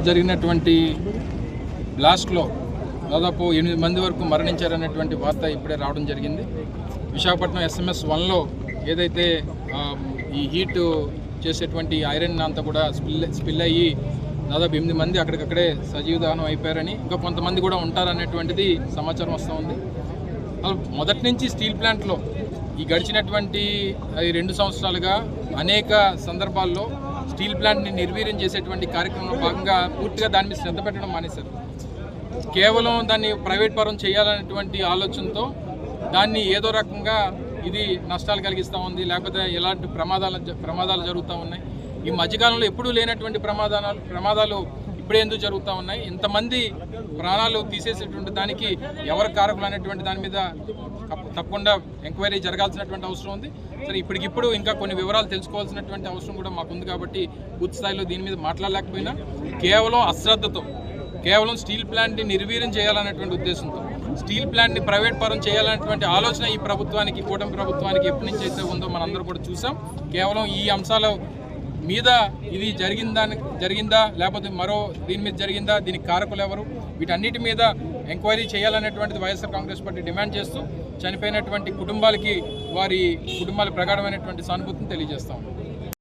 జరిగినటువంటి బ్లాస్ట్లో దాదాపు 8 మంది వరకు మరణించారనేటువంటి వార్త ఇప్పుడే రావడం జరిగింది. విశాఖపట్నం SMS-1లో ఏదైతే ఈ హీట్ చేసేటువంటి ఐరన్ అంతా కూడా స్పిల్ అయ్యి దాదాపు 8 మంది అక్కడికక్కడే సజీవ దహనం అయిపోయారని, ఇంకా కొంతమంది కూడా ఉంటారనేటువంటిది సమాచారం వస్తూ ఉంది. మొదటి నుంచి స్టీల్ ప్లాంట్లో ఈ గడిచినటువంటి 2 సంవత్సరాలుగా అనేక సందర్భాల్లో స్టీల్ ప్లాంట్ని నిర్వీర్యం చేసేటువంటి కార్యక్రమంలో భాగంగా పూర్తిగా దాని మీద శ్రద్ధ పెట్టడం మానేశారు. కేవలం దాన్ని ప్రైవేట్ పరం చేయాలనేటువంటి ఆలోచనతో దాన్ని ఏదో రకంగా ఇది నష్టాలు కలిగిస్తూ ఉంది, లేకపోతే ఎలాంటి ప్రమాదాలు జరుగుతూ ఉన్నాయి. ఈ మధ్యకాలంలో ఎప్పుడూ లేనటువంటి ప్రమాదాలు ఇప్పుడే ఎందుకు జరుగుతూ ఉన్నాయి, ఇంతమంది ప్రాణాలు తీసేసేటువంటి దానికి ఎవరు కారకులు అనేటువంటి దాని మీద తప్పకుండా ఎంక్వైరీ జరగాల్సినటువంటి అవసరం ఉంది. సరే, ఇప్పటికిప్పుడు ఇంకా కొన్ని వివరాలు తెలుసుకోవాల్సినటువంటి అవసరం కూడా మాకుంది. కాబట్టి పూర్తి స్థాయిలో దీని మీద మాట్లాడలేకపోయినా కేవలం అశ్రద్ధతో, కేవలం స్టీల్ ప్లాంట్ని నిర్వీర్యం చేయాలనేటువంటి ఉద్దేశంతో, స్టీల్ ప్లాంట్ని ప్రైవేట్ పరం చేయాలనేటువంటి ఆలోచన ఈ ప్రభుత్వానికి, కూటమి ప్రభుత్వానికి ఎప్పటి నుంచి అయితే ఉందో మనందరూ కూడా చూసాం. కేవలం ఈ అంశాల మీద ఇది జరిగిందా లేకపోతే మరో దీని మీద జరిగిందా, దీనికి కారకులు ఎవరు, వీటన్నిటి మీద ఎంక్వైరీ చేయాలనేటువంటిది వైఎస్ఆర్ కాంగ్రెస్ పార్టీ డిమాండ్ చేస్తూ చనిపోయినటువంటి కుటుంబాలకి వారి కుటుంబాల ప్రగాఢమైనటువంటి సానుభూతిని తెలియజేస్తాం.